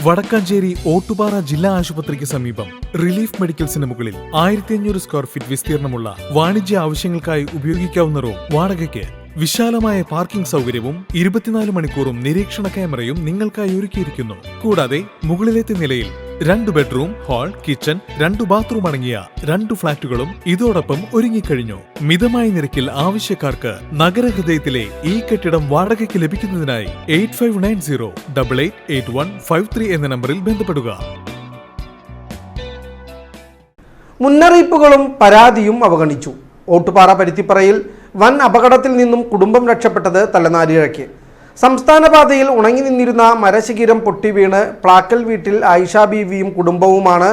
വടക്കാഞ്ചേരി ഓട്ടുപാറ ജില്ലാ ആശുപത്രിക്ക് സമീപം റിലീഫ് മെഡിക്കൽസിന് മുകളിൽ 1500 സ്ക്വയർ ഫീറ്റ് വിസ്തീർണമുള്ള വാണിജ്യ ആവശ്യങ്ങൾക്കായി ഉപയോഗിക്കാവുന്ന റൂം വാടകയ്ക്ക്. വിശാലമായ പാർക്കിംഗ് സൗകര്യവും 24 മണിക്കൂറും നിരീക്ഷണ ക്യാമറയും നിങ്ങൾക്കായി ഒരുക്കിയിരിക്കുന്നു. കൂടാതെ മുകളിലത്തെ നിലയിൽ 2 ബെഡ്റൂം, ഹാൾ, കിച്ചൺ, 2 ബാത്റൂം അടങ്ങിയ 2 ഫ്ളാറ്റുകളും ഇതോടൊപ്പം ഒരുങ്ങിക്കഴിഞ്ഞു. മിതമായ നിരക്കിൽ ആവശ്യക്കാർക്ക് നഗരഹൃദയത്തിലെ ഈ കെട്ടിടം വാടകയ്ക്ക് ലഭിക്കുന്നതിനായി 8590888153 എന്ന നമ്പറിൽ ബന്ധപ്പെടുക. മുന്നറിയിപ്പുകളും പരാതിയും അവഗണിച്ചു. ഓട്ടുപാറ പരുത്തിപ്പറയിൽ വൻ അപകടത്തിൽ നിന്നും കുടുംബം രക്ഷപ്പെട്ടത് തലനാരിഴയ്ക്ക്. സംസ്ഥാന പാതയിൽ ഉണങ്ങി നിന്നിരുന്ന മരശിഖിരം പൊട്ടിവീണ് പ്ലാക്കൽ വീട്ടിൽ ആയിഷ ബീവിയും കുടുംബവുമാണ്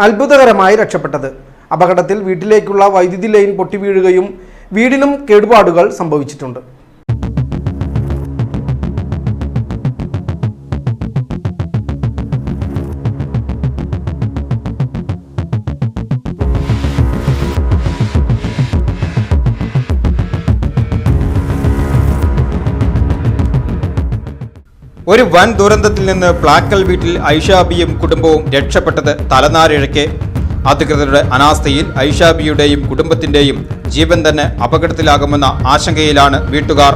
അത്ഭുതകരമായി രക്ഷപ്പെട്ടത്. അപകടത്തിൽ വീട്ടിലേക്കുള്ള വൈദ്യുതി ലൈൻ പൊട്ടിവീഴുകയും വീടിനും കേടുപാടുകൾ സംഭവിച്ചിട്ടുണ്ട്. ഒരു വൻ ദുരന്തത്തിൽ നിന്ന് പ്ലാക്കൽ വീട്ടിൽ ഐഷാബിയും കുടുംബവും രക്ഷപ്പെട്ടത് തലനാരിഴയ്ക്ക്. അധികൃതരുടെ അനാസ്ഥയിൽ ഐഷാബിയുടെയും കുടുംബത്തിന്റെയും ജീവൻ തന്നെ അപകടത്തിലാകുമെന്ന ആശങ്കയിലാണ് വീട്ടുകാർ.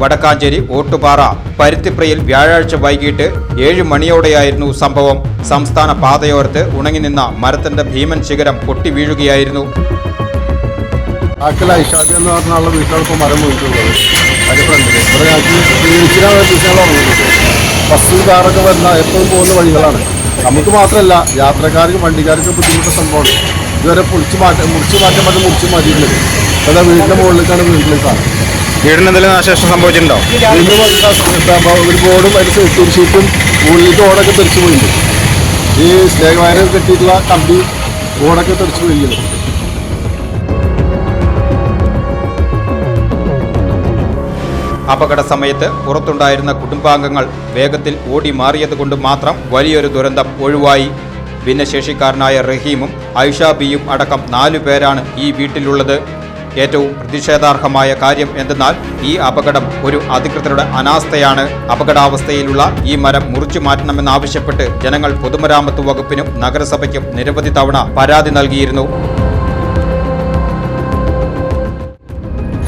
വടക്കാഞ്ചേരി ഓട്ടുപാറ പരുത്തിപ്രയിൽ വ്യാഴാഴ്ച വൈകിട്ട് 7 മണിയോടെയായിരുന്നു സംഭവം. സംസ്ഥാന പാതയോരത്ത് ഉണങ്ങി നിന്ന മരത്തിന്റെ ഭീമൻ ശിഖരം പൊട്ടി വീഴുകയായിരുന്നു. ഐഷാബി എന്ന് പറഞ്ഞുള്ള വീട്ടിലാണ് മരം വീട്ടുള്ളത്. അതിന്റെ ഫ്രണ്ടിൽ ഇവിടെ ഞങ്ങൾക്ക് ബസ്സും കാറൊക്കെ വരുന്ന എപ്പോഴും പോകുന്ന വഴികളാണ്. നമുക്ക് മാത്രമല്ല യാത്രക്കാർക്കും വണ്ടിക്കാർക്കും ബുദ്ധിമുട്ട് സംഭവമാണ്. ഇതുവരെ മുറിച്ച് മാറ്റാൻ പറ്റും മുറിച്ച് മാറ്റിയിട്ടുള്ളത്. അതായത് വീടിന്റെ മുകളിലേക്കാണ് വീട്ടിലേക്കാണ്. വീടിന് എന്തെങ്കിലും നാശനഷ്ടം സംഭവിച്ചിട്ടുണ്ടോ? ഒരു ബോർഡും അതിന് സേഫ്റ്റി ഷീറ്റും ഉള്ളിലത്തെ ഓടൊക്കെ തെറിച്ചു പോയിട്ടുണ്ട്. ഈ സ്നേഹ വയർ കെട്ടിയിട്ടുള്ള കമ്പി ഓടൊക്കെ തെറിച്ചു പോയിരിക്കുന്നത്. അപകട സമയത്ത് പുറത്തുണ്ടായിരുന്ന കുടുംബാംഗങ്ങൾ വേഗത്തിൽ ഓടി മാറിയതുകൊണ്ട് മാത്രം വലിയൊരു ദുരന്തം ഒഴിവായി. ഭിന്നശേഷിക്കാരനായ റഹീമും ഐഷാബിയും അടക്കം 4 പേരാണ് ഈ വീട്ടിലുള്ളത്. ഏറ്റവും പ്രതിഷേധാർഹമായ കാര്യം എന്തെന്നാൽ ഈ അപകടം ഒരു അധികൃതരുടെ അനാസ്ഥയാണ്. അപകടാവസ്ഥയിലുള്ള ഈ മരം മുറിച്ചു മാറ്റണമെന്നാവശ്യപ്പെട്ട് ജനങ്ങൾ പൊതുമരാമത്ത് വകുപ്പിനും നഗരസഭയ്ക്കും നിരവധി തവണ പരാതി നൽകിയിരുന്നു.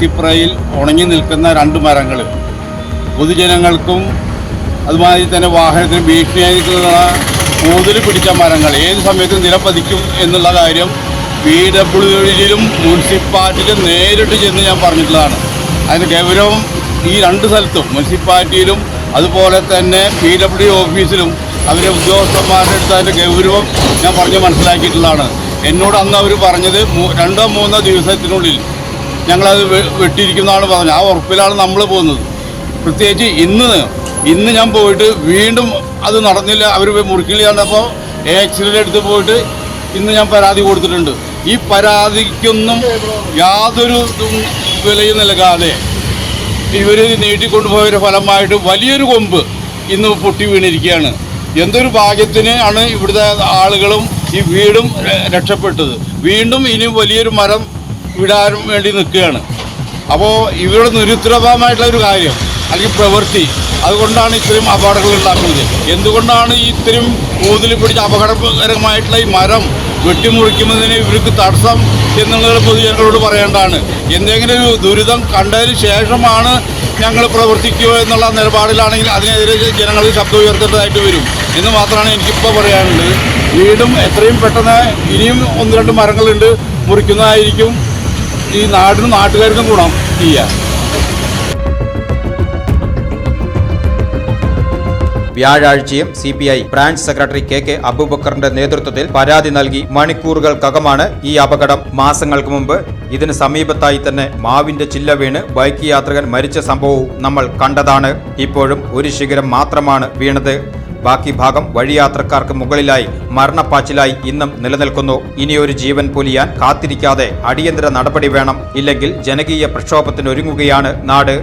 പരുത്തിപ്രയിൽ ഉണങ്ങി നിൽക്കുന്ന 2 മരങ്ങൾ പൊതുജനങ്ങൾക്കും അതുമാതിരി തന്നെ വാഹനത്തിന് ഭീഷണിയായിരിക്കുന്ന കൂടുതൽ പിടിച്ച മരങ്ങൾ ഏത് സമയത്തും നിലപതിക്കും എന്നുള്ള കാര്യം PWഡിയിലും മുനിസിപ്പാലിറ്റിയിലും നേരിട്ട് ചെന്ന് ഞാൻ പറഞ്ഞിട്ടുള്ളതാണ്. അതിന് ഗൗരവം ഈ 2 സ്ഥലത്തും മുനിസിപ്പാലിറ്റിയിലും അതുപോലെ തന്നെ PWD ഓഫീസിലും അവരെ ഉദ്യോഗസ്ഥന്മാരുടെ അടുത്ത് അതിൻ്റെ ഗൗരവം ഞാൻ പറഞ്ഞ് മനസ്സിലാക്കിയിട്ടുള്ളതാണ്. എന്നോട് അന്ന് അവർ പറഞ്ഞത് 2-3 ദിവസത്തിനുള്ളിൽ ഞങ്ങളത് വെട്ടിയിരിക്കുന്നതാണ് പറഞ്ഞത്. ആ ഉറപ്പിലാണ് നമ്മൾ പോകുന്നത്. പ്രത്യേകിച്ച് ഇന്ന് ഞാൻ പോയിട്ട് വീണ്ടും അത് നടന്നില്ല, അവർ മുറിക്കില്ല കണ്ടപ്പോൾ ആക്സിഡൻ്റ് എടുത്ത് പോയിട്ട് ഇന്ന് ഞാൻ പരാതി കൊടുത്തിട്ടുണ്ട്. ഈ പരാതിക്കൊന്നും യാതൊരു വിലയും നൽകാതെ ഇവർ നീട്ടിക്കൊണ്ടുപോയതിൻ്റെ ഫലമായിട്ട് വലിയൊരു കൊമ്പ് ഇന്ന് പൊട്ടി വീണിരിക്കുകയാണ്. എന്തൊരു ഭാഗ്യത്തിന് ആണ് ഇവിടുത്തെ ആളുകളും ഈ വീടും രക്ഷപ്പെട്ടത്. വീണ്ടും ഇനി വലിയൊരു മരം വിടാൻ വേണ്ടി നിൽക്കുകയാണ്. അപ്പോൾ ഇവരുടെ നിരുത്തരവാദമായിട്ടുള്ള ഒരു കാര്യം അല്ലെങ്കിൽ പ്രവൃത്തി അതുകൊണ്ടാണ് ഇത്രയും അപകടങ്ങൾ ഉണ്ടാക്കുന്നത്. എന്തുകൊണ്ടാണ് ഈ ഇത്രയും കൂതിൽ പിടിച്ച അപകടകരമായിട്ടുള്ള ഈ മരം വെട്ടിമുറിക്കുന്നതിന് ഇവർക്ക് തടസ്സം എന്നുള്ളത് പൊതുജനങ്ങളോട് പറയേണ്ടതാണ്. എന്തെങ്കിലും ഒരു ദുരിതം കണ്ടതിന് ശേഷമാണ് ഞങ്ങൾ പ്രവർത്തിക്കുക എന്നുള്ള നിലപാടിലാണെങ്കിൽ അതിനെതിരെ ജനങ്ങൾ ശബ്ദം ഉയർത്തേണ്ടതായിട്ട് വരും എന്ന് മാത്രമാണ് എനിക്കിപ്പോൾ പറയാനുള്ളത്. വീണ്ടും എത്രയും പെട്ടെന്ന് ഇനിയും 1-2 മരങ്ങളുണ്ട്, മുറിക്കുന്നതായിരിക്കും ഈ നാടിനും നാട്ടുകാർക്കും ഗുണം ചെയ്യുക. വ്യാഴാഴ്ചയും CPI ബ്രാഞ്ച് സെക്രട്ടറി KK അബൂബക്കറിന്റെ നേതൃത്വത്തിൽ പരാതി നൽകി. മണിക്കൂറുകൾക്കകമാണ് ഈ അപകടം. മാസങ്ങൾക്ക് മുമ്പ് ഇതിന് സമീപത്തായി തന്നെ മാവിന്റെ ചില്ല വീണ് ബൈക്ക് യാത്രികൻ മരിച്ച സംഭവവും നമ്മൾ കണ്ടതാണ്. ഇപ്പോഴും ഒരു ശിഖരം മാത്രമാണ് വീണത്. ബാക്കി ഭാഗം വഴിയാത്രക്കാർക്ക് മുകളിലായി മരണപ്പാച്ചിലായി ഇന്നും നിലനിൽക്കുന്നു. ഇനിയൊരു ജീവൻ പൊലിയാൻ കാത്തിരിക്കാതെ അടിയന്തര നടപടി വേണം. ഇല്ലെങ്കിൽ ജനകീയ പ്രക്ഷോഭത്തിനൊരുങ്ങുകയാണ് നാട്.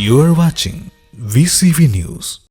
You are watching VCV News.